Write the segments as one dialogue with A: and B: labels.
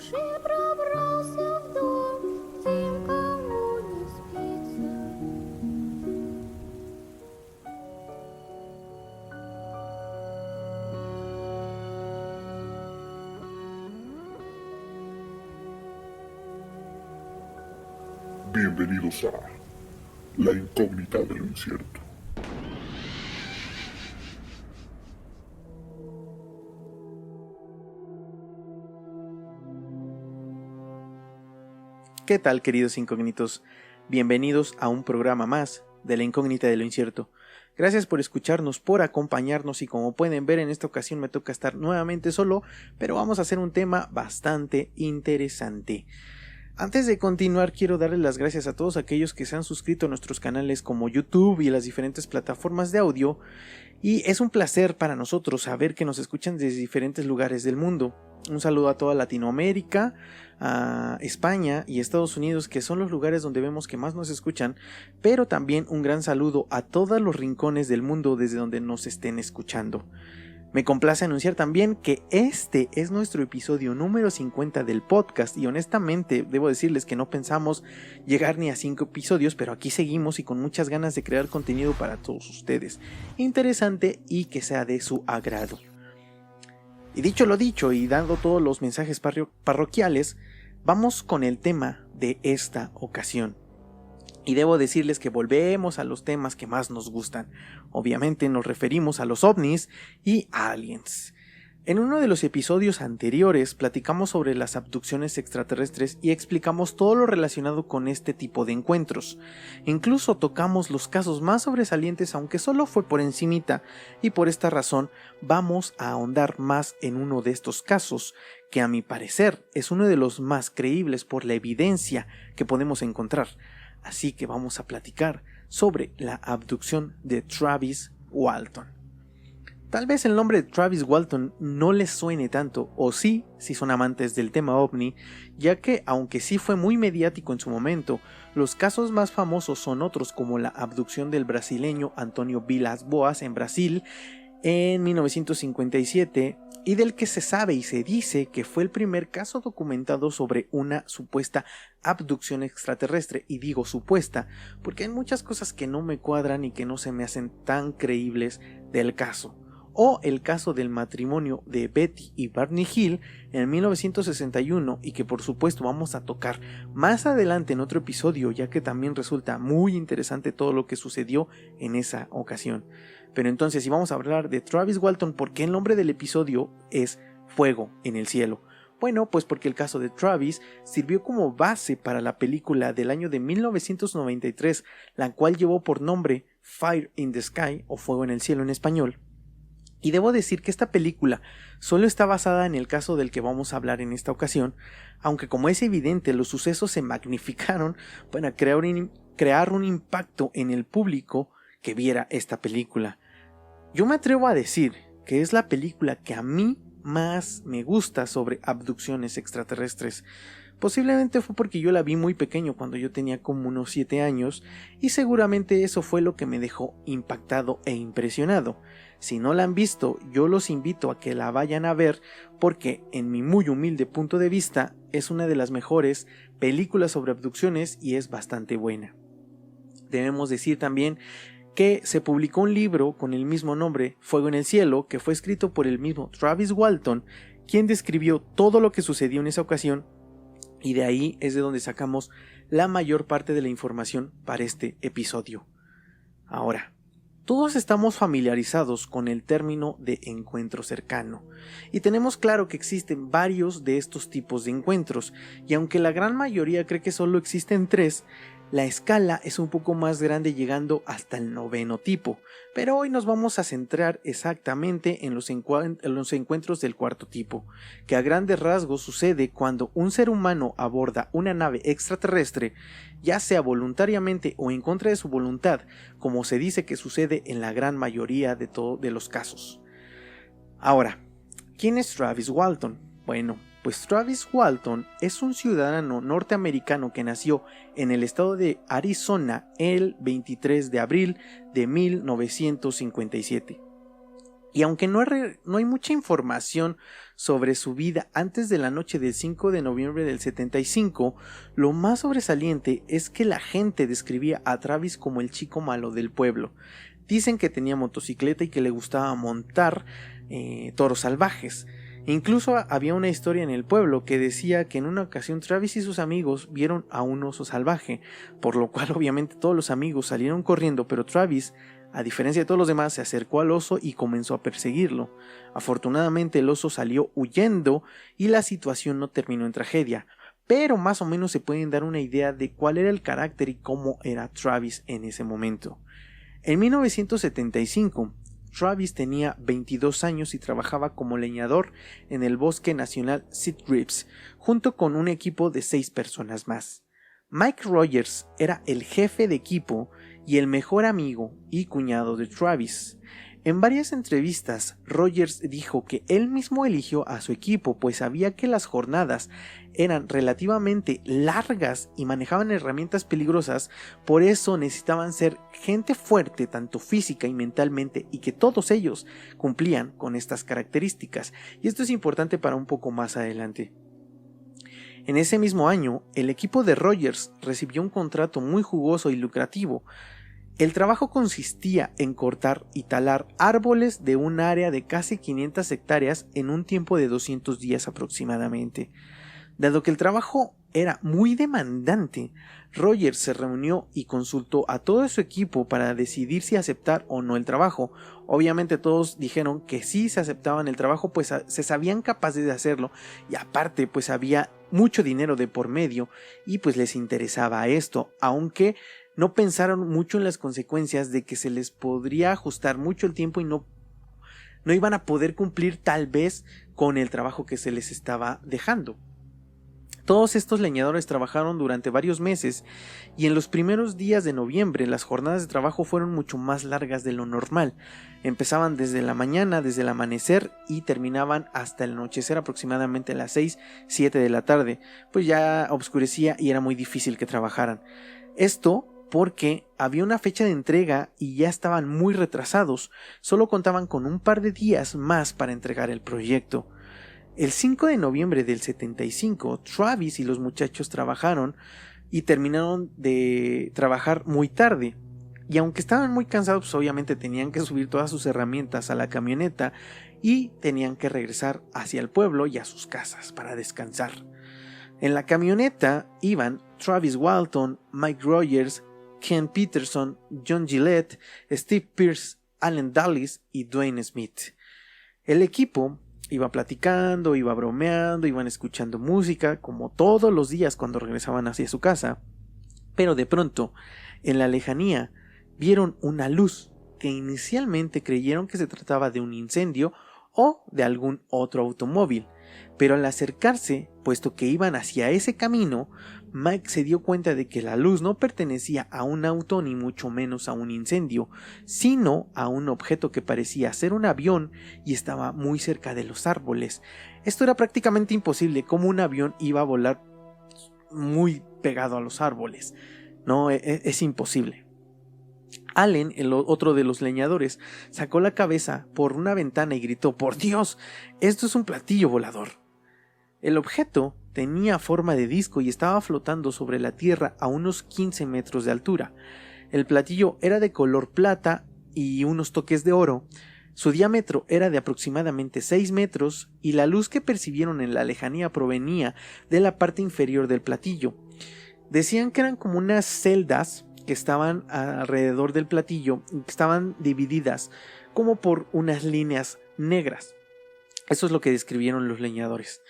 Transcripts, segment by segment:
A: души пробрался в дом, тем, кому не спится.
B: Bienvenidos a La Incógnita de lo Incierto.
C: ¿Qué tal, queridos incógnitos? Bienvenidos a un programa más de La Incógnita de lo Incierto. Gracias por escucharnos, por acompañarnos y como pueden ver en esta ocasión me toca estar nuevamente solo, pero vamos a hacer un tema bastante interesante. Antes de continuar quiero darles las gracias a todos aquellos que se han suscrito a nuestros canales como YouTube y las diferentes plataformas de audio, y es un placer para nosotros saber que nos escuchan desde diferentes lugares del mundo. Un saludo a toda Latinoamérica, a España y Estados Unidos, que son los lugares donde vemos que más nos escuchan, pero también un gran saludo a todos los rincones del mundo desde donde nos estén escuchando. Me complace anunciar también que este es nuestro episodio número 50 del podcast y honestamente debo decirles que no pensamos llegar ni a 5 episodios, pero aquí seguimos y con muchas ganas de crear contenido para todos ustedes, interesante y que sea de su agrado. Y dicho lo dicho y dando todos los mensajes parroquiales, vamos con el tema de esta ocasión. Y debo decirles que volvemos a los temas que más nos gustan. Obviamente nos referimos a los ovnis y aliens. En uno de los episodios anteriores platicamos sobre las abducciones extraterrestres y explicamos todo lo relacionado con este tipo de encuentros. Incluso tocamos los casos más sobresalientes, aunque solo fue por encimita, y por esta razón vamos a ahondar más en uno de estos casos, que a mi parecer es uno de los más creíbles por la evidencia que podemos encontrar. Así que vamos a platicar sobre la abducción de Travis Walton. Tal vez el nombre de Travis Walton no les suene tanto, o sí, si son amantes del tema ovni, ya que aunque sí fue muy mediático en su momento, los casos más famosos son otros como la abducción del brasileño Antonio Vilas Boas en Brasil en 1957, y del que se sabe y se dice que fue el primer caso documentado sobre una supuesta abducción extraterrestre, y digo supuesta porque hay muchas cosas que no me cuadran y que no se me hacen tan creíbles del caso. O el caso del matrimonio de Betty y Barney Hill en 1961, y que por supuesto vamos a tocar más adelante en otro episodio, ya que también resulta muy interesante todo lo que sucedió en esa ocasión. Pero entonces, si vamos a hablar de Travis Walton, ¿por qué el nombre del episodio es Fuego en el Cielo? Bueno, pues porque el caso de Travis sirvió como base para la película del año de 1993, la cual llevó por nombre Fire in the Sky, o Fuego en el Cielo en español. Y debo decir que esta película solo está basada en el caso del que vamos a hablar en esta ocasión, aunque como es evidente los sucesos se magnificaron para crear un impacto en el público que viera esta película. Yo me atrevo a decir que es la película que a mí más me gusta sobre abducciones extraterrestres. Posiblemente fue porque yo la vi muy pequeño, cuando yo tenía como unos 7 años, y seguramente eso fue lo que me dejó impactado e impresionado. Si no la han visto, yo los invito a que la vayan a ver, porque en mi muy humilde punto de vista es una de las mejores películas sobre abducciones y es bastante buena. Debemos decir también que se publicó un libro con el mismo nombre, Fuego en el Cielo, que fue escrito por el mismo Travis Walton, quien describió todo lo que sucedió en esa ocasión, y de ahí es de donde sacamos la mayor parte de la información para este episodio. Ahora, todos estamos familiarizados con el término de encuentro cercano, y tenemos claro que existen varios de estos tipos de encuentros, y aunque la gran mayoría cree que solo existen 3, la escala es un poco más grande, llegando hasta el 9º tipo, pero hoy nos vamos a centrar exactamente en los encuentros del 4º tipo, que a grandes rasgos sucede cuando un ser humano aborda una nave extraterrestre, ya sea voluntariamente o en contra de su voluntad, como se dice que sucede en la gran mayoría de los casos. Ahora, ¿quién es Travis Walton? Bueno, pues Travis Walton es un ciudadano norteamericano que nació en el estado de Arizona el 23 de abril de 1957. Y aunque no hay mucha información sobre su vida antes de la noche del 5 de noviembre del 75, lo más sobresaliente es que la gente describía a Travis como el chico malo del pueblo. Dicen que tenía motocicleta y que le gustaba montar toros salvajes. Incluso había una historia en el pueblo que decía que en una ocasión Travis y sus amigos vieron a un oso salvaje, por lo cual obviamente todos los amigos salieron corriendo, pero Travis, a diferencia de todos los demás, se acercó al oso y comenzó a perseguirlo. Afortunadamente el oso salió huyendo y la situación no terminó en tragedia, pero más o menos se pueden dar una idea de cuál era el carácter y cómo era Travis en ese momento. En 1975, Travis tenía 22 años y trabajaba como leñador en el Bosque Nacional Sea-Grips, junto con un equipo de 6 personas más. Mike Rogers era el jefe de equipo y el mejor amigo y cuñado de Travis. En varias entrevistas, Rogers dijo que él mismo eligió a su equipo, pues sabía que las jornadas eran relativamente largas y manejaban herramientas peligrosas, por eso necesitaban ser gente fuerte tanto física y mentalmente, y que todos ellos cumplían con estas características. Y esto es importante para un poco más adelante. En ese mismo año, el equipo de Rogers recibió un contrato muy jugoso y lucrativo. El trabajo consistía en cortar y talar árboles de un área de casi 500 hectáreas en un tiempo de 200 días aproximadamente. Dado que el trabajo era muy demandante, Rogers se reunió y consultó a todo su equipo para decidir si aceptar o no el trabajo. Obviamente todos dijeron que sí se aceptaban el trabajo, pues se sabían capaces de hacerlo, y aparte pues había mucho dinero de por medio y pues les interesaba esto, aunque no pensaron mucho en las consecuencias de que se les podría ajustar mucho el tiempo y no iban a poder cumplir tal vez con el trabajo que se les estaba dejando. Todos estos leñadores trabajaron durante varios meses y en los primeros días de noviembre las jornadas de trabajo fueron mucho más largas de lo normal. Empezaban desde la mañana, desde el amanecer, y terminaban hasta el anochecer, aproximadamente a las 6, 7 de la tarde, pues ya oscurecía y era muy difícil que trabajaran. Esto porque había una fecha de entrega y ya estaban muy retrasados, solo contaban con un par de días más para entregar el proyecto. El 5 de noviembre del 75, Travis y los muchachos trabajaron y terminaron de trabajar muy tarde. Y aunque estaban muy cansados, pues obviamente tenían que subir todas sus herramientas a la camioneta y tenían que regresar hacia el pueblo y a sus casas para descansar. En la camioneta iban Travis Walton, Mike Rogers, Ken Peterson, John Gillette, Steve Pierce, Allen Dulles y Dwayne Smith. El equipo iba platicando, iba bromeando, iban escuchando música, como todos los días cuando regresaban hacia su casa, pero de pronto, en la lejanía, vieron una luz que inicialmente creyeron que se trataba de un incendio o de algún otro automóvil, pero al acercarse, puesto que iban hacia ese camino, Mike se dio cuenta de que la luz no pertenecía a un auto ni mucho menos a un incendio, sino a un objeto que parecía ser un avión y estaba muy cerca de los árboles. Esto era prácticamente imposible, como un avión iba a volar muy pegado a los árboles. No, es imposible. Allen, el otro de los leñadores, sacó la cabeza por una ventana y gritó: ¡Por Dios! ¡Esto es un platillo volador! El objeto tenía forma de disco y estaba flotando sobre la tierra a unos 15 metros de altura. El platillo era de color plata y unos toques de oro. Su diámetro era de aproximadamente 6 metros y la luz que percibieron en la lejanía provenía de la parte inferior del platillo. Decían que eran como unas celdas que estaban alrededor del platillo y que estaban divididas como por unas líneas negras. Eso es lo que describieron los leñadores.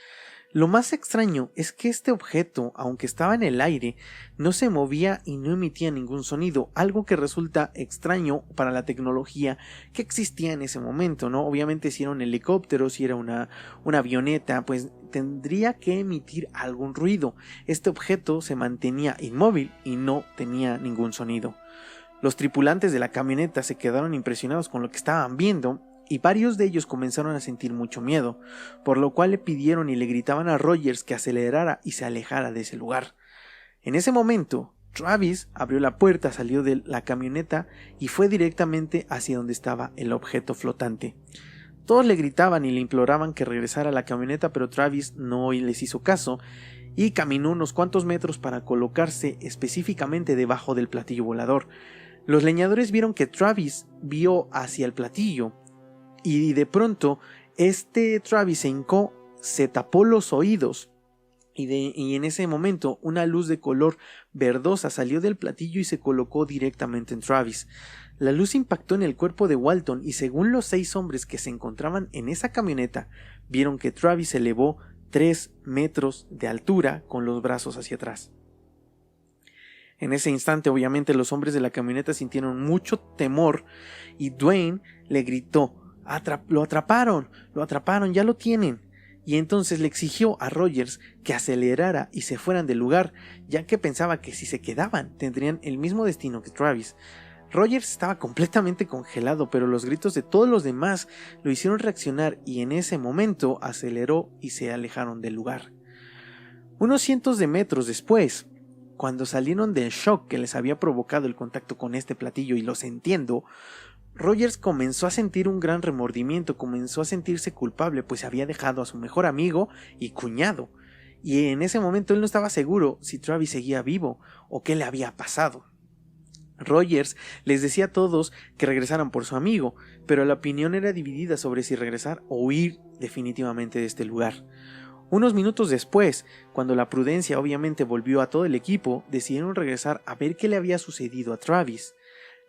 C: Lo más extraño es que este objeto, aunque estaba en el aire, no se movía y no emitía ningún sonido, algo que resulta extraño para la tecnología que existía en ese momento, ¿no? Obviamente si era un helicóptero, si era una avioneta, pues tendría que emitir algún ruido. Este objeto se mantenía inmóvil y no tenía ningún sonido. Los tripulantes de la camioneta se quedaron impresionados con lo que estaban viendo, y varios de ellos comenzaron a sentir mucho miedo, por lo cual le pidieron y le gritaban a Rogers que acelerara y se alejara de ese lugar. En ese momento, Travis abrió la puerta, salió de la camioneta y fue directamente hacia donde estaba el objeto flotante. Todos le gritaban y le imploraban que regresara a la camioneta, pero Travis no les hizo caso y caminó unos cuantos metros para colocarse específicamente debajo del platillo volador. Los leñadores vieron que Travis vio hacia el platillo y de pronto Travis se hincó, se tapó los oídos y en ese momento una luz de color verdosa salió del platillo y se colocó directamente en Travis. La luz impactó en el cuerpo de Walton y según los 6 hombres que se encontraban en esa camioneta, vieron que Travis se elevó 3 metros de altura con los brazos hacia atrás. En ese instante, obviamente, los hombres de la camioneta sintieron mucho temor y Dwayne le gritó: lo atraparon, ya lo tienen. Y entonces le exigió a Rogers que acelerara y se fueran del lugar, ya que pensaba que si se quedaban tendrían el mismo destino que Travis. Rogers estaba completamente congelado, pero los gritos de todos los demás lo hicieron reaccionar y en ese momento aceleró y se alejaron del lugar. Unos cientos de metros después, cuando salieron del shock que les había provocado el contacto con este platillo, y los entiendo, Rogers comenzó a sentir un gran remordimiento, comenzó a sentirse culpable, pues había dejado a su mejor amigo y cuñado, y en ese momento él no estaba seguro si Travis seguía vivo o qué le había pasado. Rogers les decía a todos que regresaran por su amigo, pero la opinión era dividida sobre si regresar o huir definitivamente de este lugar. Unos minutos después, cuando la prudencia obviamente volvió a todo el equipo, decidieron regresar a ver qué le había sucedido a Travis.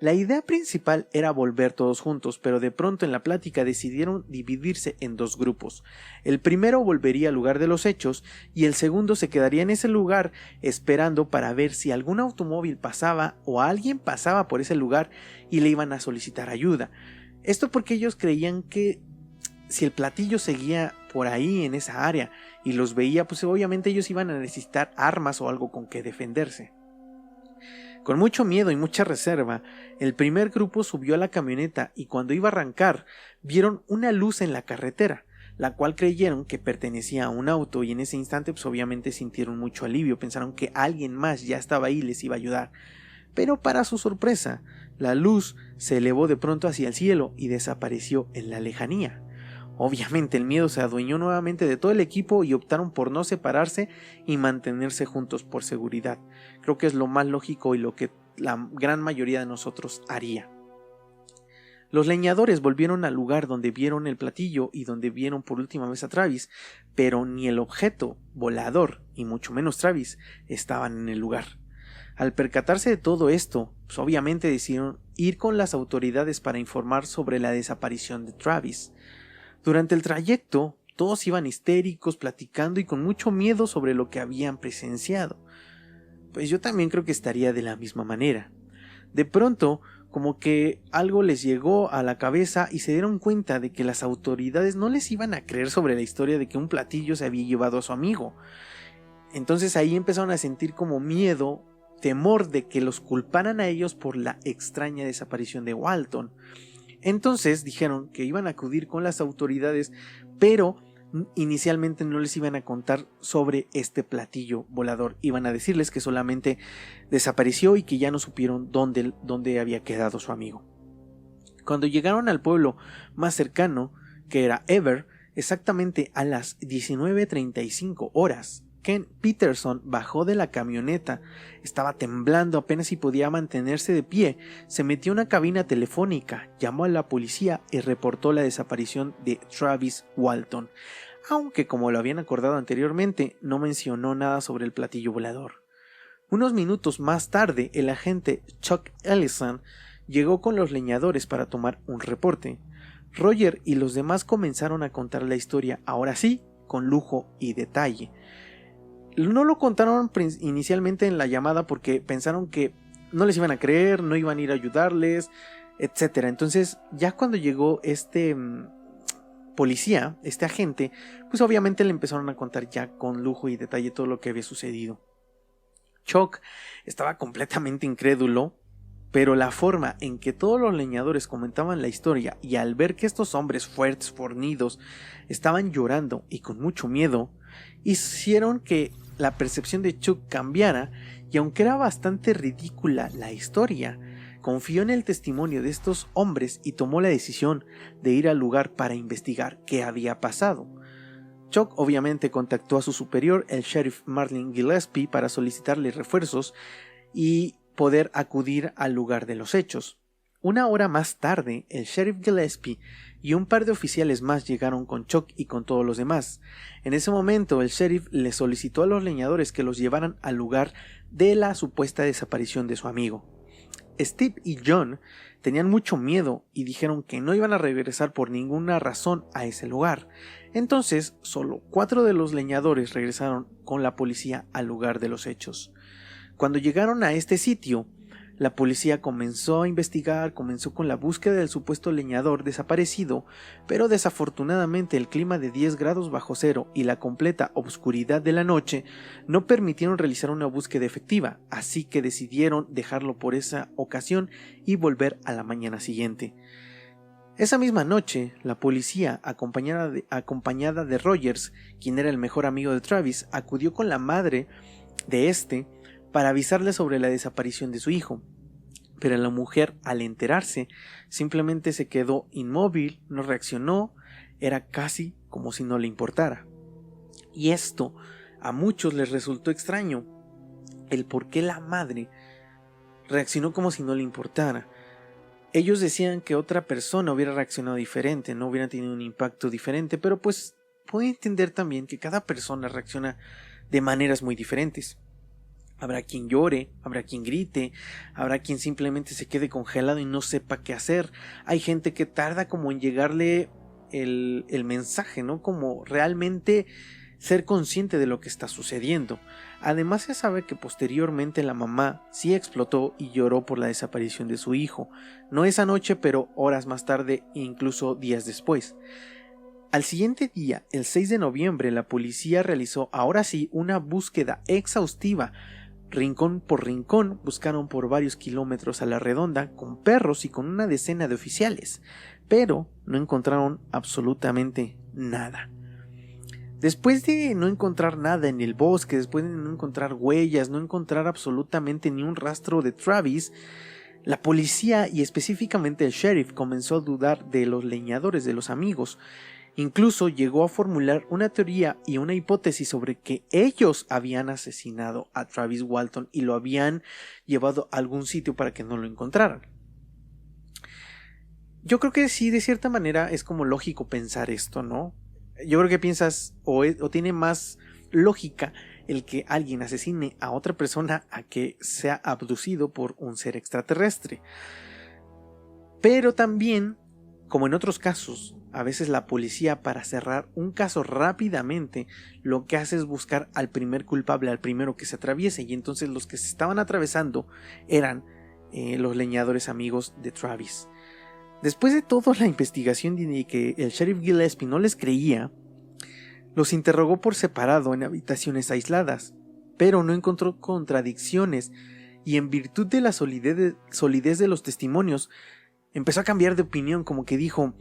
C: La idea principal era volver todos juntos, pero de pronto en la plática decidieron dividirse en 2 grupos. El primero volvería al lugar de los hechos y el segundo se quedaría en ese lugar esperando para ver si algún automóvil pasaba o alguien pasaba por ese lugar y le iban a solicitar ayuda. Esto porque ellos creían que si el platillo seguía por ahí en esa área y los veía, pues obviamente ellos iban a necesitar armas o algo con que defenderse. Con mucho miedo y mucha reserva, el primer grupo subió a la camioneta y cuando iba a arrancar, vieron una luz en la carretera, la cual creyeron que pertenecía a un auto y en ese instante pues obviamente sintieron mucho alivio, pensaron que alguien más ya estaba ahí y les iba a ayudar. Pero para su sorpresa, la luz se elevó de pronto hacia el cielo y desapareció en la lejanía. Obviamente el miedo se adueñó nuevamente de todo el equipo y optaron por no separarse y mantenerse juntos por seguridad. Creo que es lo más lógico y lo que la gran mayoría de nosotros haría. Los leñadores volvieron al lugar donde vieron el platillo y donde vieron por última vez a Travis, pero ni el objeto volador y mucho menos Travis estaban en el lugar. Al percatarse de todo esto, pues obviamente decidieron ir con las autoridades para informar sobre la desaparición de Travis. Durante el trayecto, todos iban histéricos, platicando y con mucho miedo sobre lo que habían presenciado. Pues yo también creo que estaría de la misma manera. De pronto, como que algo les llegó a la cabeza y se dieron cuenta de que las autoridades no les iban a creer sobre la historia de que un platillo se había llevado a su amigo. Entonces ahí empezaron a sentir como miedo, temor de que los culparan a ellos por la extraña desaparición de Walton. Entonces dijeron que iban a acudir con las autoridades, pero inicialmente no les iban a contar sobre este platillo volador. Iban a decirles que solamente desapareció y que ya no supieron dónde había quedado su amigo. Cuando llegaron al pueblo más cercano, que era Ever, exactamente a las 19:35 horas, Ken Peterson bajó de la camioneta, estaba temblando apenas si podía mantenerse de pie, se metió en una cabina telefónica, llamó a la policía y reportó la desaparición de Travis Walton, aunque como lo habían acordado anteriormente, no mencionó nada sobre el platillo volador. Unos minutos más tarde, el agente Chuck Ellison llegó con los leñadores para tomar un reporte. Roger y los demás comenzaron a contar la historia, ahora sí, con lujo y detalle. No lo contaron inicialmente en la llamada porque pensaron que no les iban a creer, no iban a ir a ayudarles, etc. Entonces ya cuando llegó este policía, este agente, pues obviamente le empezaron a contar ya con lujo y detalle todo lo que había sucedido. Chuck estaba completamente incrédulo, pero la forma en que todos los leñadores comentaban la historia y al ver que estos hombres fuertes, fornidos, estaban llorando y con mucho miedo, hicieron que la percepción de Chuck cambiara y aunque era bastante ridícula la historia, confió en el testimonio de estos hombres y tomó la decisión de ir al lugar para investigar qué había pasado. Chuck obviamente contactó a su superior, el sheriff Marlin Gillespie, para solicitarle refuerzos y poder acudir al lugar de los hechos. Una hora más tarde, el sheriff Gillespie y un par de oficiales más llegaron con Chuck y con todos los demás. En ese momento, el sheriff le solicitó a los leñadores que los llevaran al lugar de la supuesta desaparición de su amigo. Steve y John tenían mucho miedo y dijeron que no iban a regresar por ninguna razón a ese lugar. Entonces, solo 4 de los leñadores regresaron con la policía al lugar de los hechos. Cuando llegaron a este sitio, la policía comenzó a investigar, comenzó con la búsqueda del supuesto leñador desaparecido, pero desafortunadamente el clima de 10 grados bajo cero y la completa oscuridad de la noche no permitieron realizar una búsqueda efectiva, así que decidieron dejarlo por esa ocasión y volver a la mañana siguiente. Esa misma noche, la policía, acompañada de Rogers, quien era el mejor amigo de Travis, acudió con la madre de este para avisarle sobre la desaparición de su hijo. Pero la mujer, al enterarse, simplemente se quedó inmóvil, no reaccionó, era casi como si no le importara. Y esto a muchos les resultó extraño, el por qué la madre reaccionó como si no le importara. Ellos decían que otra persona hubiera reaccionado diferente, no hubiera tenido un impacto diferente, pero pues puede entender también que cada persona reacciona de maneras muy diferentes. Habrá quien llore, habrá quien grite, habrá quien simplemente se quede congelado y no sepa qué hacer. Hay gente que tarda como en llegarle el mensaje, ¿no? Como realmente ser consciente de lo que está sucediendo. Además se sabe que posteriormente la mamá sí explotó y lloró por la desaparición de su hijo. No esa noche, pero horas más tarde e incluso días después. Al siguiente día, el 6 de noviembre, la policía realizó ahora sí una búsqueda exhaustiva. Rincón por rincón, buscaron por varios kilómetros a la redonda con perros y con una decena de oficiales, pero no encontraron absolutamente nada. Después de no encontrar nada en el bosque, después de no encontrar huellas, no encontrar absolutamente ni un rastro de Travis, la policía y específicamente el sheriff comenzó a dudar de los leñadores, de los amigos. Incluso llegó a formular una teoría y una hipótesis sobre que ellos habían asesinado a Travis Walton y lo habían llevado a algún sitio para que no lo encontraran. Yo creo que sí, de cierta manera es como lógico pensar esto, ¿no? Yo creo que piensas o tiene más lógica el que alguien asesine a otra persona a que sea abducido por un ser extraterrestre. Pero también, como en otros casos, a veces la policía, para cerrar un caso rápidamente, lo que hace es buscar al primer culpable, al primero que se atraviese, y entonces los que se estaban atravesando eran los leñadores amigos de Travis. Después de toda la investigación de que el sheriff Gillespie no les creía, los interrogó por separado en habitaciones aisladas, pero no encontró contradicciones, y en virtud de la solidez de los testimonios, empezó a cambiar de opinión, como que dijo: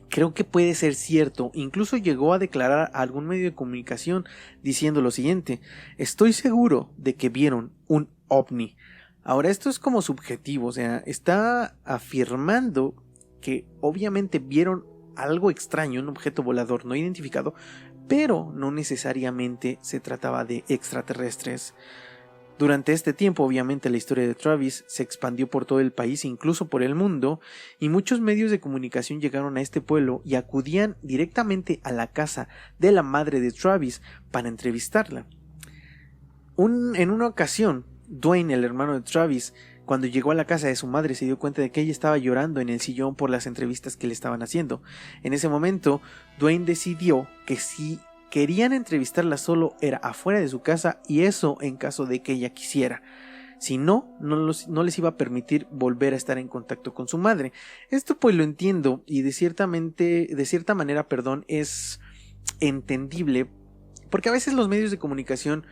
C: creo que puede ser cierto. Incluso llegó a declarar a algún medio de comunicación diciendo lo siguiente: estoy seguro de que vieron un ovni. Ahora, esto es como subjetivo, o sea, está afirmando que obviamente vieron algo extraño, un objeto volador no identificado, pero no necesariamente se trataba de extraterrestres. Durante este tiempo, obviamente, la historia de Travis se expandió por todo el país, incluso por el mundo, y muchos medios de comunicación llegaron a este pueblo y acudían directamente a la casa de la madre de Travis para entrevistarla. En una ocasión, Dwayne, el hermano de Travis, cuando llegó a la casa de su madre, se dio cuenta de que ella estaba llorando en el sillón por las entrevistas que le estaban haciendo. En ese momento, Dwayne decidió que si querían entrevistarla solo era afuera de su casa, y eso en caso de que ella quisiera. Si no, no les iba a permitir volver a estar en contacto con su madre. Esto pues lo entiendo y de cierta manera, es entendible, porque a veces los medios de comunicación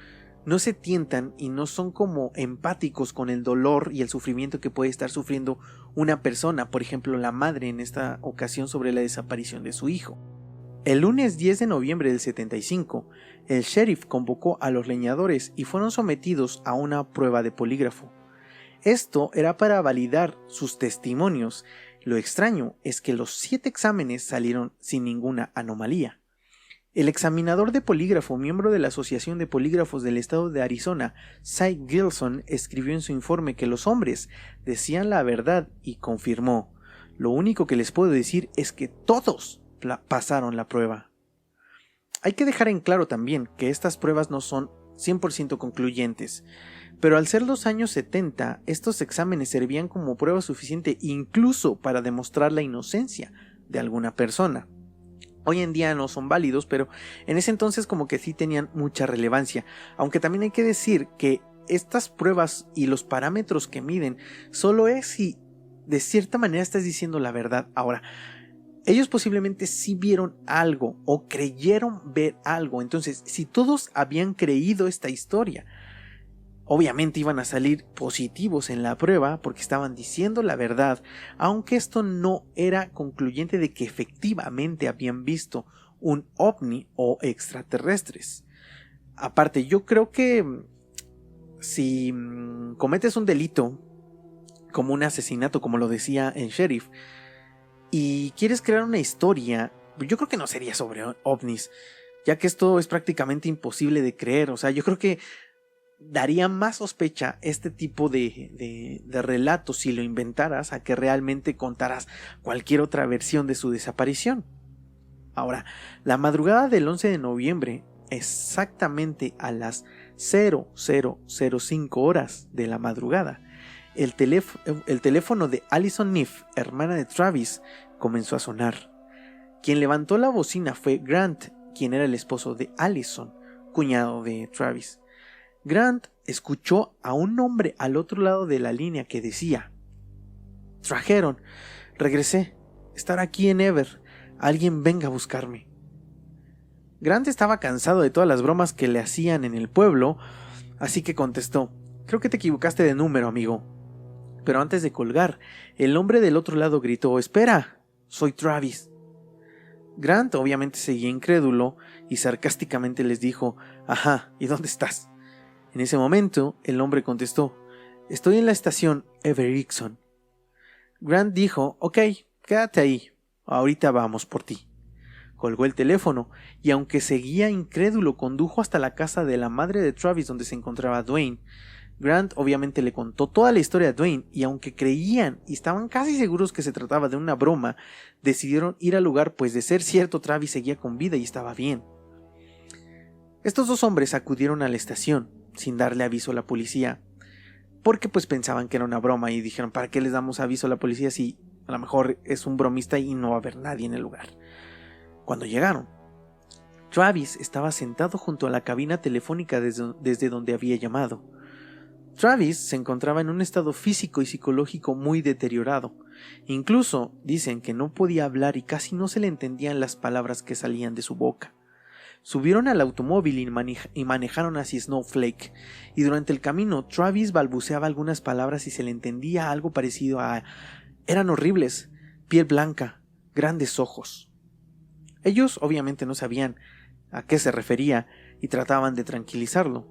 C: no se tientan y no son como empáticos con el dolor y el sufrimiento que puede estar sufriendo una persona, por ejemplo la madre en esta ocasión sobre la desaparición de su hijo. El lunes 10 de noviembre del 75, el sheriff convocó a los leñadores y fueron sometidos a una prueba de polígrafo. Esto era para validar sus testimonios. Lo extraño es que los 7 exámenes salieron sin ninguna anomalía. El examinador de polígrafo, miembro de la Asociación de Polígrafos del Estado de Arizona, Cy Gilson, escribió en su informe que los hombres decían la verdad y confirmó: lo único que les puedo decir es que todos pasaron la prueba. Hay que dejar en claro también que estas pruebas no son 100% concluyentes, pero al ser los años 70, estos exámenes servían como prueba suficiente incluso para demostrar la inocencia de alguna persona. Hoy en día no son válidos, pero en ese entonces como que sí tenían mucha relevancia, aunque también hay que decir que estas pruebas y los parámetros que miden solo es si de cierta manera estás diciendo la verdad. Ahora, ellos posiblemente sí vieron algo o creyeron ver algo. Entonces, si todos habían creído esta historia, obviamente iban a salir positivos en la prueba porque estaban diciendo la verdad, aunque esto no era concluyente de que efectivamente habían visto un ovni o extraterrestres. Aparte, yo creo que si cometes un delito como un asesinato, como lo decía el sheriff, y quieres crear una historia, yo creo que no sería sobre ovnis, ya que esto es prácticamente imposible de creer. O sea, yo creo que daría más sospecha este tipo de relatos si lo inventaras a que realmente contaras cualquier otra versión de su desaparición. Ahora, la madrugada del 11 de noviembre, exactamente a las 00:05 horas de la madrugada, el teléfono de Allison Neff, hermana de Travis, comenzó a sonar. Quien levantó la bocina fue Grant, quien era el esposo de Allison, cuñado de Travis. Grant escuchó a un hombre al otro lado de la línea que decía: «Trajeron, regresé, estar aquí en Ever, alguien venga a buscarme». Grant estaba cansado de todas las bromas que le hacían en el pueblo, así que contestó: «Creo que te equivocaste de número, amigo». Pero antes de colgar, el hombre del otro lado gritó: «¡Espera! Soy Travis». Grant obviamente seguía incrédulo y sarcásticamente les dijo: «Ajá, ¿y dónde estás?». En ese momento, el hombre contestó: «Estoy en la estación Everixon». Grant dijo: «Ok, quédate ahí, ahorita vamos por ti». Colgó el teléfono y, aunque seguía incrédulo, condujo hasta la casa de la madre de Travis donde se encontraba Dwayne. Grant obviamente le contó toda la historia a Dwayne y, aunque creían y estaban casi seguros que se trataba de una broma, decidieron ir al lugar, pues de ser cierto Travis seguía con vida y estaba bien. Estos dos hombres acudieron a la estación sin darle aviso a la policía, porque pues pensaban que era una broma y dijeron: ¿para qué les damos aviso a la policía si a lo mejor es un bromista y no va a haber nadie en el lugar? Cuando llegaron, Travis estaba sentado junto a la cabina telefónica desde donde había llamado. Travis se encontraba en un estado físico y psicológico muy deteriorado. Incluso dicen que no podía hablar y casi no se le entendían las palabras que salían de su boca. Subieron al automóvil y manejaron hacia Snowflake, y durante el camino Travis balbuceaba algunas palabras y se le entendía algo parecido a: eran horribles, piel blanca, grandes ojos. Ellos obviamente no sabían a qué se refería y trataban de tranquilizarlo.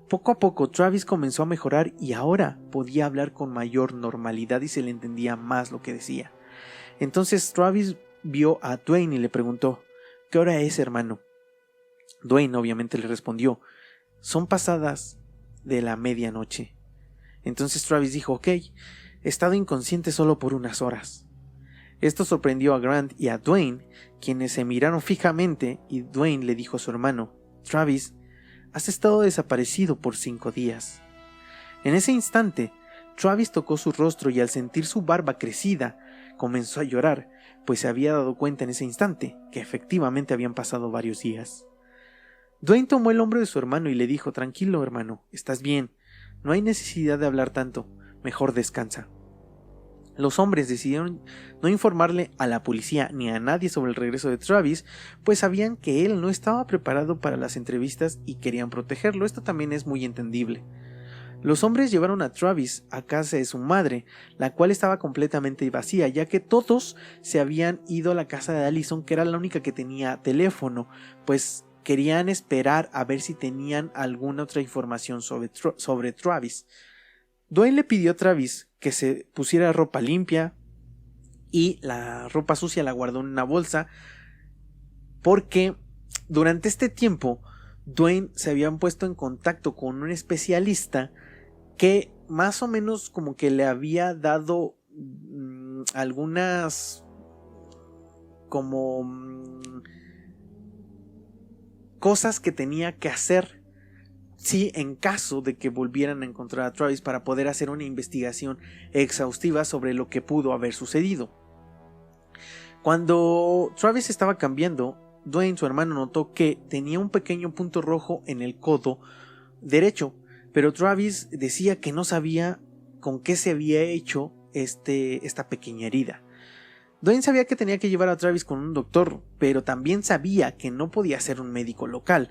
C: Poco a poco Travis comenzó a mejorar y ahora podía hablar con mayor normalidad y se le entendía más lo que decía. Entonces Travis vio a Dwayne y le preguntó: «¿Qué hora es, hermano?». Dwayne obviamente le respondió: «Son pasadas de la medianoche». Entonces Travis dijo: «Ok, he estado inconsciente solo por unas horas». Esto sorprendió a Grant y a Dwayne, quienes se miraron fijamente, y Dwayne le dijo a su hermano: «Travis, has estado desaparecido por 5 días». En ese instante, Travis tocó su rostro y, al sentir su barba crecida, comenzó a llorar, pues se había dado cuenta en ese instante que efectivamente habían pasado varios días. Dwayne tomó el hombro de su hermano y le dijo: «Tranquilo, hermano, estás bien, no hay necesidad de hablar tanto, mejor descansa». Los hombres decidieron no informarle a la policía ni a nadie sobre el regreso de Travis, pues sabían que él no estaba preparado para las entrevistas y querían protegerlo. Esto también es muy entendible. Los hombres llevaron a Travis a casa de su madre, la cual estaba completamente vacía, ya que todos se habían ido a la casa de Allison, que era la única que tenía teléfono, pues querían esperar a ver si tenían alguna otra información sobre Travis. Dwayne le pidió a Travis que se pusiera ropa limpia y la ropa sucia la guardó en una bolsa, porque durante este tiempo Dwayne se habían puesto en contacto con un especialista que más o menos como que le había dado algunas como cosas que tenía que hacer en caso de que volvieran a encontrar a Travis, para poder hacer una investigación exhaustiva sobre lo que pudo haber sucedido. Cuando Travis estaba cambiando, Dwayne, su hermano, notó que tenía un pequeño punto rojo en el codo derecho, pero Travis decía que no sabía con qué se había hecho esta pequeña herida. Dwayne sabía que tenía que llevar a Travis con un doctor, pero también sabía que no podía ser un médico local,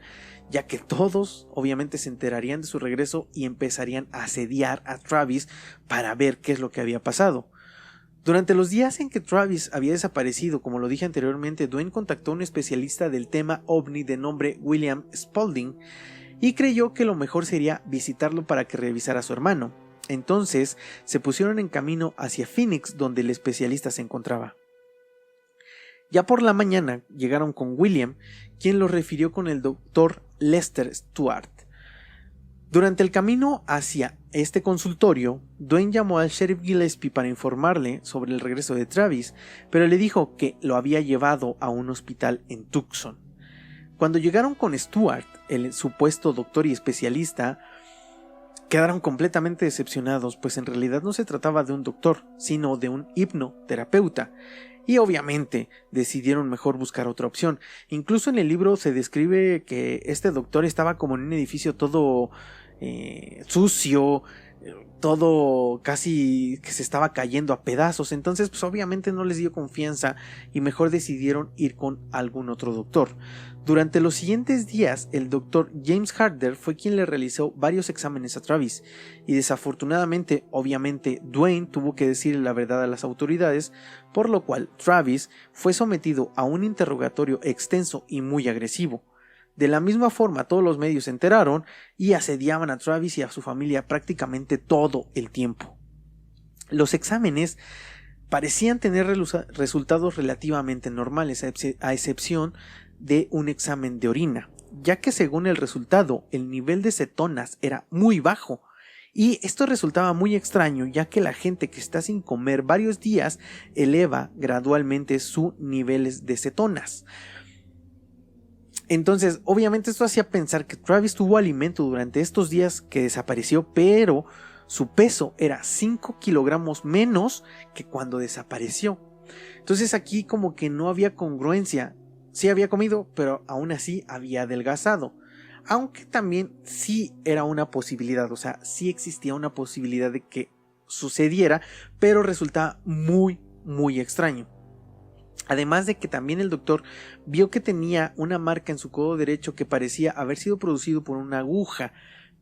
C: ya que todos obviamente se enterarían de su regreso y empezarían a asediar a Travis para ver qué es lo que había pasado. Durante los días en que Travis había desaparecido, como lo dije anteriormente, Dwayne contactó a un especialista del tema ovni de nombre William Spalding y creyó que lo mejor sería visitarlo para que revisara a su hermano. Entonces se pusieron en camino hacia Phoenix, donde el especialista se encontraba. Ya por la mañana llegaron con William, quien los refirió con el doctor Lester Stewart. Durante el camino hacia este consultorio, Dwayne llamó al sheriff Gillespie para informarle sobre el regreso de Travis, pero le dijo que lo había llevado a un hospital en Tucson. Cuando llegaron con Stewart, el supuesto doctor y especialista, quedaron completamente decepcionados, pues en realidad no se trataba de un doctor, sino de un hipnoterapeuta, y obviamente decidieron mejor buscar otra opción. Incluso en el libro se describe que este doctor estaba como en un edificio todo sucio, todo casi que se estaba cayendo a pedazos. Entonces pues obviamente no les dio confianza y mejor decidieron ir con algún otro doctor. Durante los siguientes días, el doctor James Harder fue quien le realizó varios exámenes a Travis, y desafortunadamente, obviamente, Dwayne tuvo que decirle la verdad a las autoridades, por lo cual Travis fue sometido a un interrogatorio extenso y muy agresivo. De la misma forma, todos los medios se enteraron y asediaban a Travis y a su familia prácticamente todo el tiempo. Los exámenes parecían tener resultados relativamente normales, a excepción de un examen de orina, ya que según el resultado el nivel de cetonas era muy bajo, y esto resultaba muy extraño, ya que la gente que está sin comer varios días eleva gradualmente sus niveles de cetonas. Entonces obviamente esto hacía pensar que Travis tuvo alimento durante estos días que desapareció, pero su peso era 5 kilogramos menos que cuando desapareció. Entonces aquí como que no había congruencia. Sí había comido, pero aún así había adelgazado. Aunque también sí era una posibilidad, o sea, sí existía una posibilidad de que sucediera, pero resultaba muy, muy extraño. Además de que también el doctor vio que tenía una marca en su codo derecho que parecía haber sido producido por una aguja,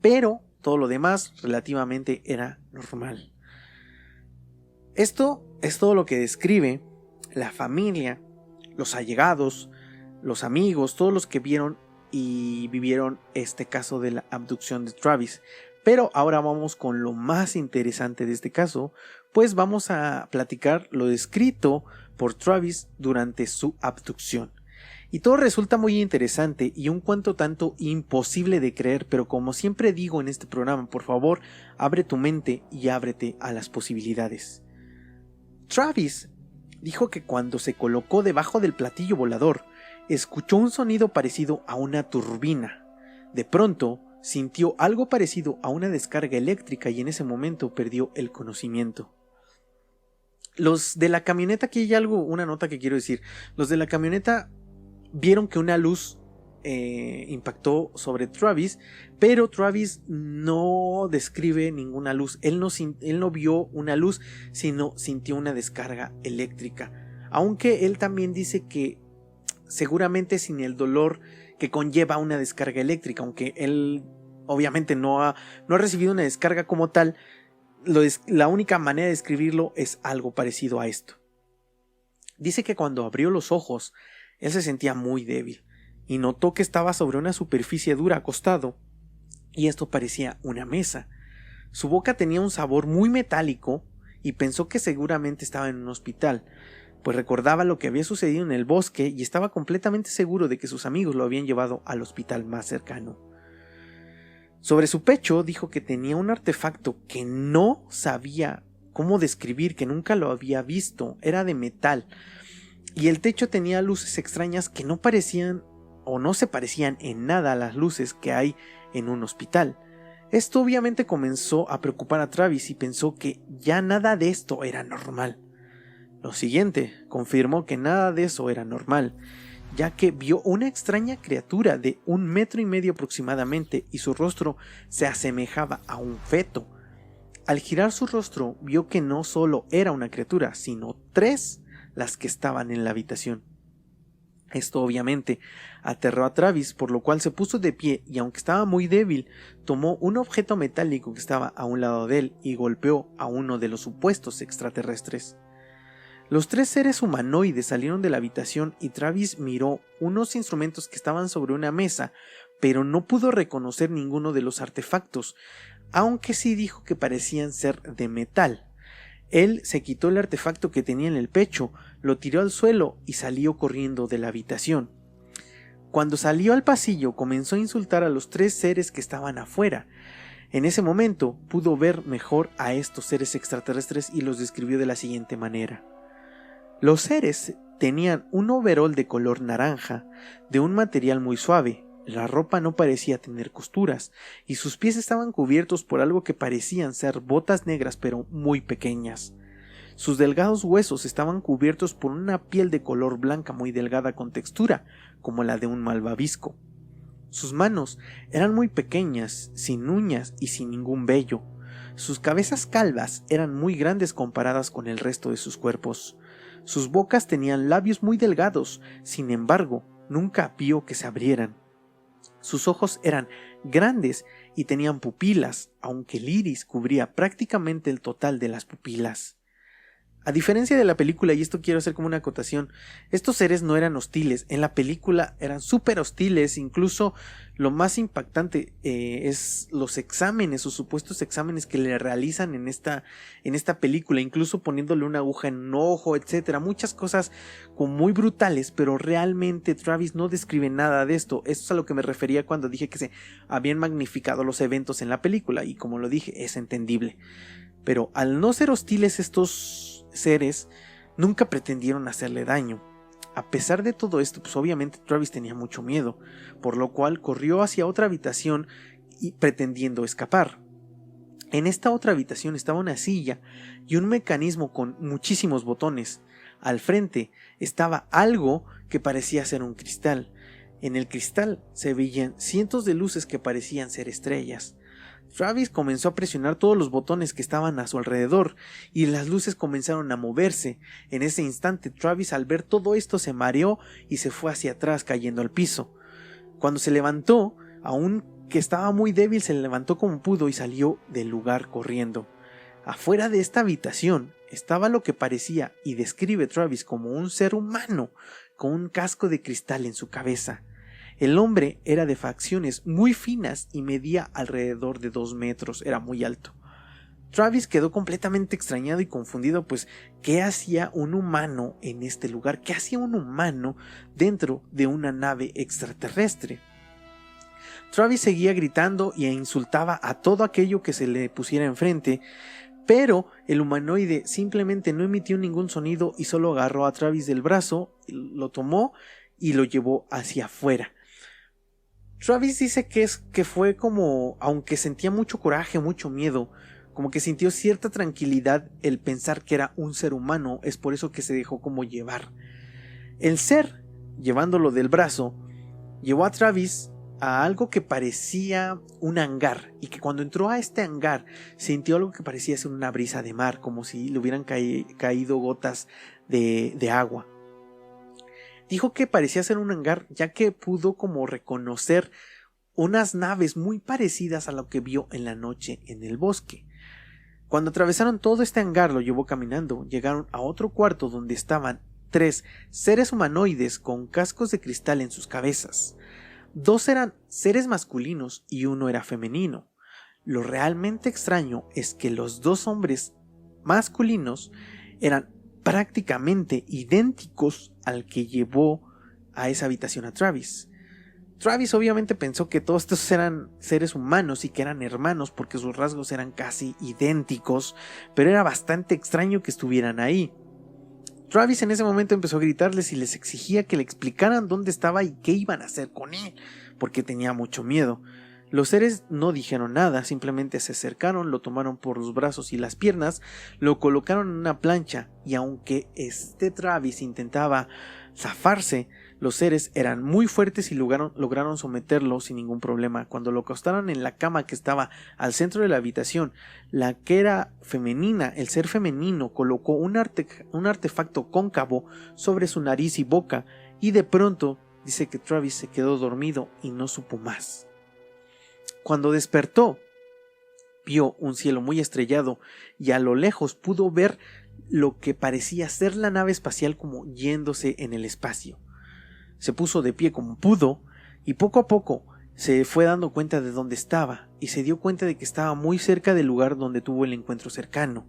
C: pero todo lo demás relativamente era normal. Esto es todo lo que describe la familia, los allegados, los amigos, todos los que vieron y vivieron este caso de la abducción de Travis. Pero ahora vamos con lo más interesante de este caso, pues vamos a platicar lo descrito por Travis durante su abducción. Y todo resulta muy interesante y un cuanto tanto imposible de creer, pero como siempre digo en este programa, por favor, abre tu mente y ábrete a las posibilidades. Travis dijo que cuando se colocó debajo del platillo volador, escuchó un sonido parecido a una turbina. De pronto, sintió algo parecido a una descarga eléctrica y en ese momento perdió el conocimiento. Los de la camioneta, aquí hay una nota que quiero decir. Los de la camioneta vieron que una luz impactó sobre Travis, pero Travis no describe ninguna luz. Él no vio una luz, sino sintió una descarga eléctrica. Aunque él también dice que seguramente sin el dolor que conlleva una descarga eléctrica, aunque él obviamente no ha recibido una descarga como tal, la única manera de describirlo es algo parecido a esto. Dice que cuando abrió los ojos, él se sentía muy débil y notó que estaba sobre una superficie dura acostado, y esto parecía una mesa. Su boca tenía un sabor muy metálico y pensó que seguramente estaba en un hospital, pues recordaba lo que había sucedido en el bosque y estaba completamente seguro de que sus amigos lo habían llevado al hospital más cercano. Sobre su pecho dijo que tenía un artefacto que no sabía cómo describir, que nunca lo había visto, era de metal, y el techo tenía luces extrañas que no parecían o no se parecían en nada a las luces que hay en un hospital. Esto obviamente comenzó a preocupar a Travis y pensó que ya nada de esto era normal. Lo siguiente confirmó que nada de eso era normal, ya que vio una extraña criatura de 1,5 metros aproximadamente y su rostro se asemejaba a un feto. Al girar su rostro vio que no solo era una criatura, sino 3 las que estaban en la habitación. Esto obviamente aterró a Travis, por lo cual se puso de pie y aunque estaba muy débil, tomó un objeto metálico que estaba a un lado de él y golpeó a uno de los supuestos extraterrestres. Los 3 seres humanoides salieron de la habitación y Travis miró unos instrumentos que estaban sobre una mesa, pero no pudo reconocer ninguno de los artefactos, aunque sí dijo que parecían ser de metal. Él se quitó el artefacto que tenía en el pecho, lo tiró al suelo y salió corriendo de la habitación. Cuando salió al pasillo comenzó a insultar a los 3 seres que estaban afuera. En ese momento pudo ver mejor a estos seres extraterrestres y los describió de la siguiente manera. Los seres tenían un overol de color naranja, de un material muy suave. La ropa no parecía tener costuras, y sus pies estaban cubiertos por algo que parecían ser botas negras pero muy pequeñas. Sus delgados huesos estaban cubiertos por una piel de color blanca muy delgada con textura, como la de un malvavisco. Sus manos eran muy pequeñas, sin uñas y sin ningún vello. Sus cabezas calvas eran muy grandes comparadas con el resto de sus cuerpos. Sus bocas tenían labios muy delgados, sin embargo, nunca vio que se abrieran. Sus ojos eran grandes y tenían pupilas, aunque el iris cubría prácticamente el total de las pupilas. A diferencia de la película, y esto quiero hacer como una acotación, estos seres no eran hostiles. En la película eran súper hostiles. Incluso lo más impactante es los exámenes o supuestos exámenes que le realizan en esta película, incluso poniéndole una aguja en un ojo, etcétera. Muchas cosas como muy brutales, pero realmente Travis no describe nada de esto. Esto es a lo que me refería cuando dije que se habían magnificado los eventos en la película, y como lo dije, es entendible. Pero al no ser hostiles, estos seres nunca pretendieron hacerle daño. A pesar de todo esto, pues obviamente Travis tenía mucho miedo, por lo cual corrió hacia otra habitación y pretendiendo escapar. En esta otra habitación estaba una silla y un mecanismo con muchísimos botones. Al frente estaba algo que parecía ser un cristal. En el cristal se veían cientos de luces que parecían ser estrellas. Travis comenzó a presionar todos los botones que estaban a su alrededor y las luces comenzaron a moverse. En ese instante Travis, al ver todo esto, se mareó y se fue hacia atrás cayendo al piso. Cuando se levantó, aún que estaba muy débil, se levantó como pudo y salió del lugar corriendo. Afuera de esta habitación estaba lo que parecía y describe Travis como un ser humano con un casco de cristal en su cabeza. El hombre era de facciones muy finas y medía alrededor de 2 metros, era muy alto. Travis quedó completamente extrañado y confundido, pues ¿qué hacía un humano en este lugar? ¿Qué hacía un humano dentro de una nave extraterrestre? Travis seguía gritando e insultaba a todo aquello que se le pusiera enfrente, pero el humanoide simplemente no emitió ningún sonido y solo agarró a Travis del brazo, lo tomó y lo llevó hacia afuera. Travis dice que fue como, aunque sentía mucho coraje, mucho miedo, como que sintió cierta tranquilidad el pensar que era un ser humano, es por eso que se dejó como llevar. El ser, llevándolo del brazo, llevó a Travis a algo que parecía un hangar, y que cuando entró a este hangar sintió algo que parecía ser una brisa de mar, como si le hubieran caído gotas de agua. Dijo que parecía ser un hangar, ya que pudo como reconocer unas naves muy parecidas a lo que vio en la noche en el bosque. Cuando atravesaron todo este hangar, lo llevó caminando. Llegaron a otro cuarto donde estaban 3 seres humanoides con cascos de cristal en sus cabezas. 2 eran seres masculinos y 1 era femenino. Lo realmente extraño es que los dos hombres masculinos eran prácticamente idénticos al que llevó a esa habitación a Travis. Travis obviamente pensó que todos estos eran seres humanos y que eran hermanos porque sus rasgos eran casi idénticos, pero era bastante extraño que estuvieran ahí. Travis en ese momento empezó a gritarles y les exigía que le explicaran dónde estaba y qué iban a hacer con él, porque tenía mucho miedo. Los seres no dijeron nada, simplemente se acercaron, lo tomaron por los brazos y las piernas, lo colocaron en una plancha y aunque Travis intentaba zafarse, los seres eran muy fuertes y lograron someterlo sin ningún problema. Cuando lo acostaron en la cama que estaba al centro de la habitación, la que era femenina, el ser femenino, colocó un artefacto cóncavo sobre su nariz y boca y de pronto dice que Travis se quedó dormido y no supo más. Cuando despertó, vio un cielo muy estrellado y a lo lejos pudo ver lo que parecía ser la nave espacial como yéndose en el espacio. Se puso de pie como pudo y poco a poco se fue dando cuenta de dónde estaba y se dio cuenta de que estaba muy cerca del lugar donde tuvo el encuentro cercano.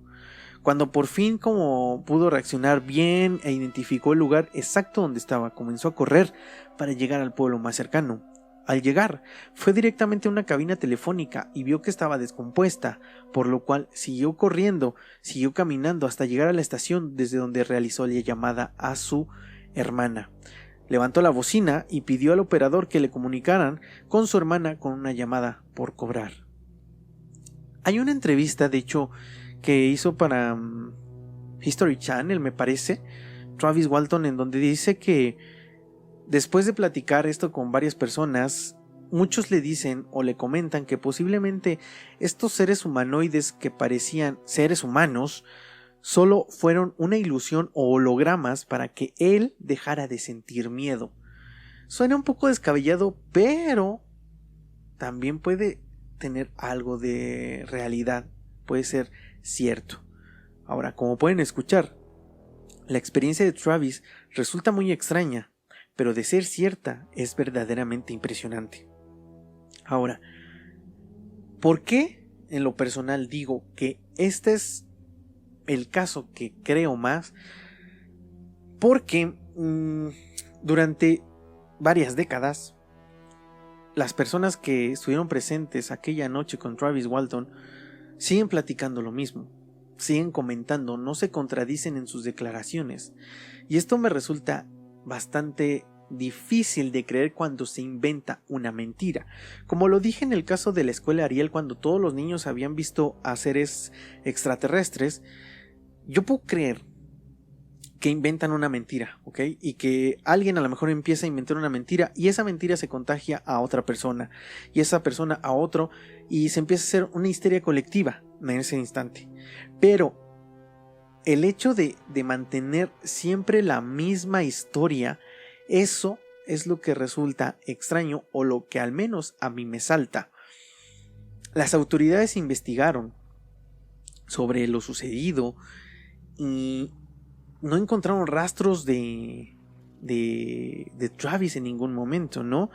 C: Cuando por fin como pudo reaccionar bien e identificó el lugar exacto donde estaba, comenzó a correr para llegar al pueblo más cercano. Al llegar, fue directamente a una cabina telefónica y vio que estaba descompuesta, por lo cual siguió corriendo, siguió caminando hasta llegar a la estación desde donde realizó la llamada a su hermana. Levantó la bocina y pidió al operador que le comunicaran con su hermana con una llamada por cobrar. Hay una entrevista, de hecho, que hizo para History Channel, me parece, Travis Walton, en donde dice que después de platicar esto con varias personas, muchos le dicen o le comentan que posiblemente estos seres humanoides que parecían seres humanos solo fueron una ilusión o hologramas para que él dejara de sentir miedo. Suena un poco descabellado, pero también puede tener algo de realidad, puede ser cierto. Ahora, como pueden escuchar, la experiencia de Travis resulta muy extraña, pero de ser cierta es verdaderamente impresionante. Ahora, ¿por qué en lo personal digo que este es el caso que creo más? Porque durante varias décadas las personas que estuvieron presentes aquella noche con Travis Walton siguen platicando lo mismo, siguen comentando, no se contradicen en sus declaraciones, y esto me resulta bastante difícil de creer cuando se inventa una mentira. Como lo dije en el caso de la escuela Ariel, cuando todos los niños habían visto a seres extraterrestres, yo puedo creer que inventan una mentira, ¿ok? Y que alguien a lo mejor empieza a inventar una mentira y esa mentira se contagia a otra persona y esa persona a otro y se empieza a hacer una histeria colectiva en ese instante. Pero el hecho de mantener siempre la misma historia, eso es lo que resulta extraño o lo que al menos a mí me salta. Las autoridades investigaron sobre lo sucedido y no encontraron rastros de Travis en ningún momento, ¿no?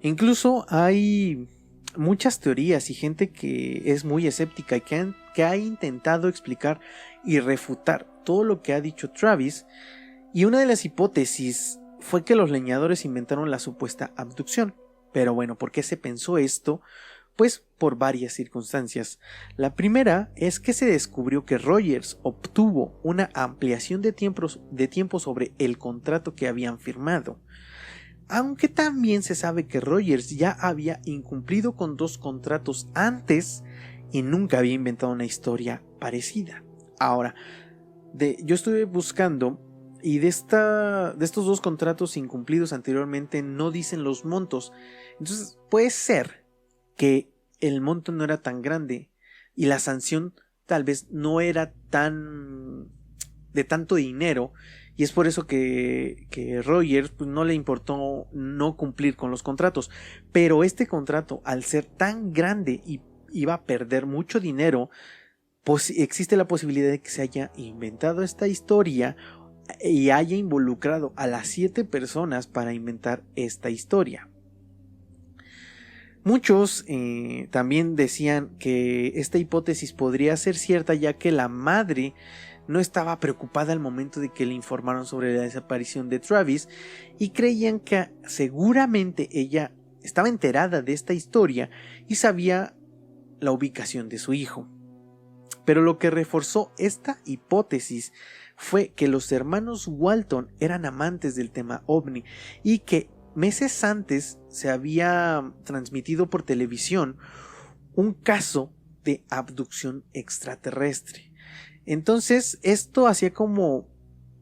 C: Incluso hay muchas teorías y gente que es muy escéptica y que ha intentado explicar y refutar todo lo que ha dicho Travis, y una de las hipótesis fue que los leñadores inventaron la supuesta abducción. Pero bueno, ¿por qué se pensó esto? Pues por varias circunstancias. La primera es que se descubrió que Rogers obtuvo una ampliación de tiempo sobre el contrato que habían firmado. Aunque también se sabe que Rogers ya había incumplido con 2 contratos antes y nunca había inventado una historia parecida. Ahora, yo estuve buscando y de estos 2 contratos incumplidos anteriormente no dicen los montos. Entonces puede ser que el monto no era tan grande y la sanción tal vez no era tan de tanto dinero, y es por eso que Rogers pues, no le importó no cumplir con los contratos. Pero este contrato, al ser tan grande y iba a perder mucho dinero, pues existe la posibilidad de que se haya inventado esta historia y haya involucrado a las 7 personas para inventar esta historia. Muchos también decían que esta hipótesis podría ser cierta, ya que la madre no estaba preocupada al momento de que le informaron sobre la desaparición de Travis y creían que seguramente ella estaba enterada de esta historia y sabía la ubicación de su hijo. Pero lo que reforzó esta hipótesis fue que los hermanos Walton eran amantes del tema ovni y que meses antes se había transmitido por televisión un caso de abducción extraterrestre. Entonces esto hacía como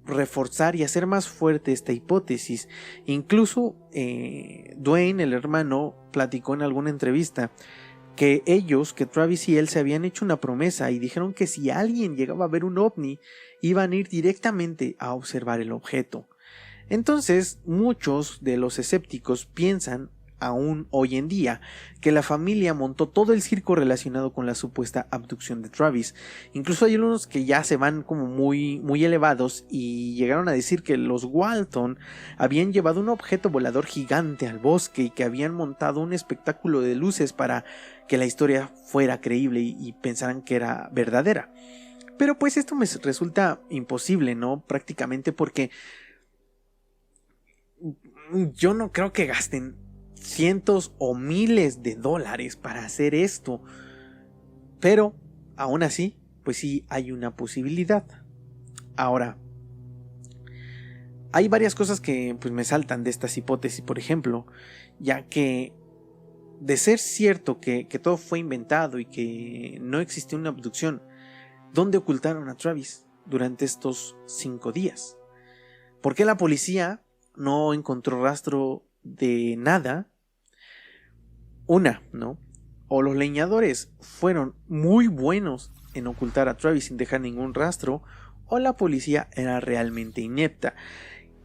C: reforzar y hacer más fuerte esta hipótesis. Incluso Dwayne, el hermano, platicó en alguna entrevista que Travis y él se habían hecho una promesa y dijeron que si alguien llegaba a ver un ovni, iban a ir directamente a observar el objeto. Entonces, muchos de los escépticos piensan, aún hoy en día, que la familia montó todo el circo relacionado con la supuesta abducción de Travis. Incluso hay unos que ya se van como muy elevados y llegaron a decir que los Walton habían llevado un objeto volador gigante al bosque y que habían montado un espectáculo de luces para que la historia fuera creíble y pensaran que era verdadera. Pero pues esto me resulta imposible, ¿no? Prácticamente porque yo no creo que gasten cientos o miles de dólares para hacer esto. Pero aún así, pues sí hay una posibilidad. Ahora, hay varias cosas que pues me saltan de estas hipótesis, por ejemplo, ya que de ser cierto que todo fue inventado y que no existió una abducción, ¿dónde ocultaron a Travis durante estos 5 días? ¿Por qué la policía no encontró rastro de nada? ¿No? O los leñadores fueron muy buenos en ocultar a Travis sin dejar ningún rastro, o la policía era realmente inepta.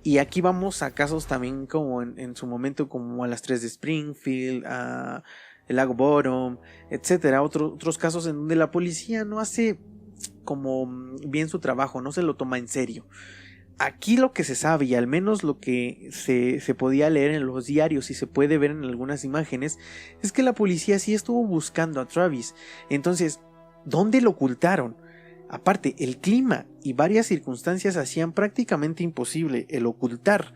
C: Y aquí vamos a casos también como en su momento, como a las 3 de Springfield, a el lago Bottom, etcétera. Otros casos en donde la policía no hace como bien su trabajo, no se lo toma en serio. Aquí lo que se sabe, y al menos lo que se podía leer en los diarios y se puede ver en algunas imágenes, es que la policía sí estuvo buscando a Travis. Entonces, ¿dónde lo ocultaron? Aparte, el clima y varias circunstancias hacían prácticamente imposible el ocultar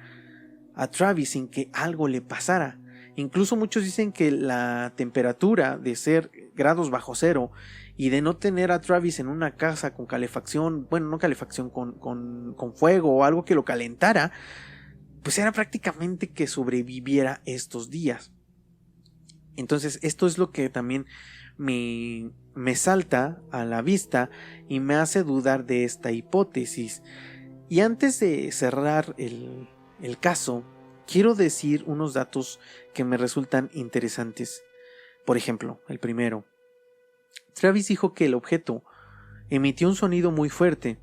C: a Travis sin que algo le pasara. Incluso muchos dicen que la temperatura de ser grados bajo cero y de no tener a Travis en una casa con calefacción, bueno, no calefacción, con fuego o algo que lo calentara, pues era prácticamente que sobreviviera estos días. Entonces esto es lo que también me salta a la vista y me hace dudar de esta hipótesis. Y antes de cerrar el caso, quiero decir unos datos que me resultan interesantes. Por ejemplo, el primero. Travis dijo que el objeto emitió un sonido muy fuerte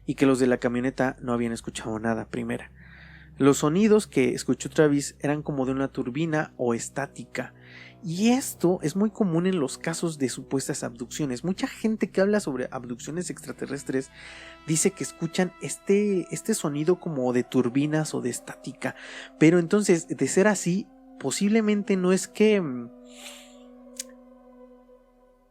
C: y que los de la camioneta no habían escuchado nada. Primera. Los sonidos que escuchó Travis eran como de una turbina o estática. Y esto es muy común en los casos de supuestas abducciones. Mucha gente que habla sobre abducciones extraterrestres dice que escuchan este sonido como de turbinas o de estática. Pero entonces, de ser así, posiblemente no es que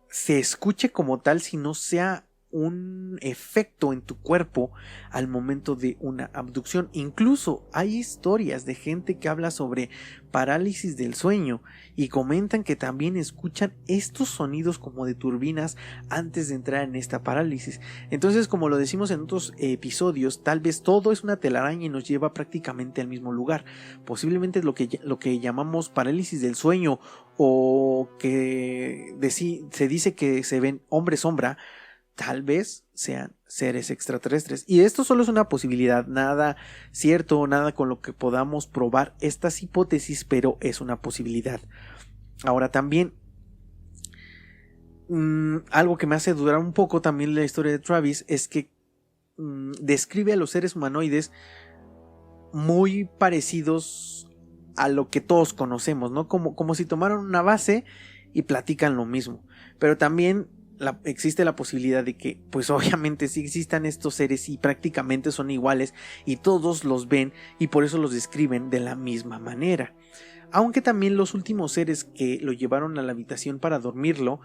C: se escuche como tal, sino sea un efecto en tu cuerpo al momento de una abducción. Incluso hay historias de gente que habla sobre parálisis del sueño y comentan que también escuchan estos sonidos como de turbinas antes de entrar en esta parálisis. Entonces, como lo decimos en otros episodios, tal vez todo es una telaraña y nos lleva prácticamente al mismo lugar. Posiblemente lo que llamamos parálisis del sueño, o que se dice que se ven hombres sombra, tal vez sean seres extraterrestres. Y esto solo es una posibilidad, nada cierto, nada con lo que podamos probar estas hipótesis, pero es una posibilidad. Ahora también, algo que me hace dudar un poco también la historia de Travis es que describe a los seres humanoides muy parecidos a lo que todos conocemos, ¿no? Como si tomaran una base y platican lo mismo. Pero también existe la posibilidad de que, pues obviamente sí existan estos seres y prácticamente son iguales y todos los ven y por eso los describen de la misma manera. aunque también los últimos seres que lo llevaron a la habitación para dormirlo,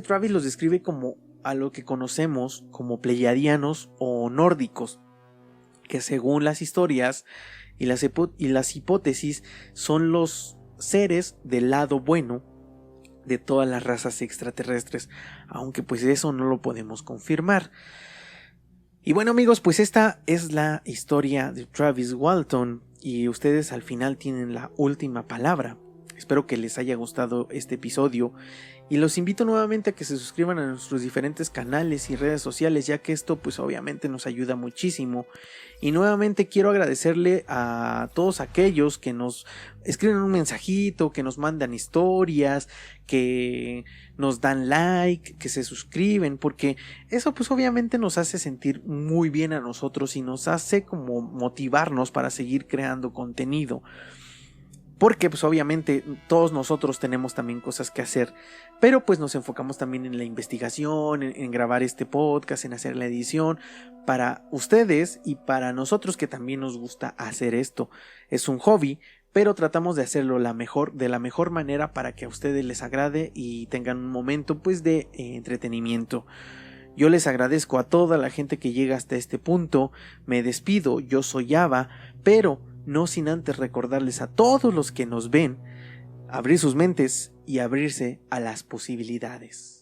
C: Travis los describe como a lo que conocemos como pleiadianos o nórdicos, que según las historias y las hipótesis son los seres del lado bueno de todas las razas extraterrestres, aunque pues eso no lo podemos confirmar. Y bueno amigos, pues esta es la historia de Travis Walton y ustedes al final tienen la última palabra. Espero que les haya gustado este episodio y los invito nuevamente a que se suscriban a nuestros diferentes canales y redes sociales, ya que esto pues obviamente nos ayuda muchísimo. Y nuevamente quiero agradecerle a todos aquellos que nos escriben un mensajito, que nos mandan historias, que nos dan like, que se suscriben, porque eso pues obviamente nos hace sentir muy bien a nosotros y nos hace como motivarnos para seguir creando contenido. Porque pues obviamente todos nosotros tenemos también cosas que hacer, pero pues nos enfocamos también en la investigación, en grabar este podcast, en hacer la edición para ustedes y para nosotros que también nos gusta hacer esto. Es un hobby, pero tratamos de hacerlo de la mejor manera para que a ustedes les agrade y tengan un momento pues de entretenimiento. Yo les agradezco a toda la gente que llega hasta este punto. Me despido, yo soy Ava, pero no sin antes recordarles a todos los que nos ven abrir sus mentes y abrirse a las posibilidades.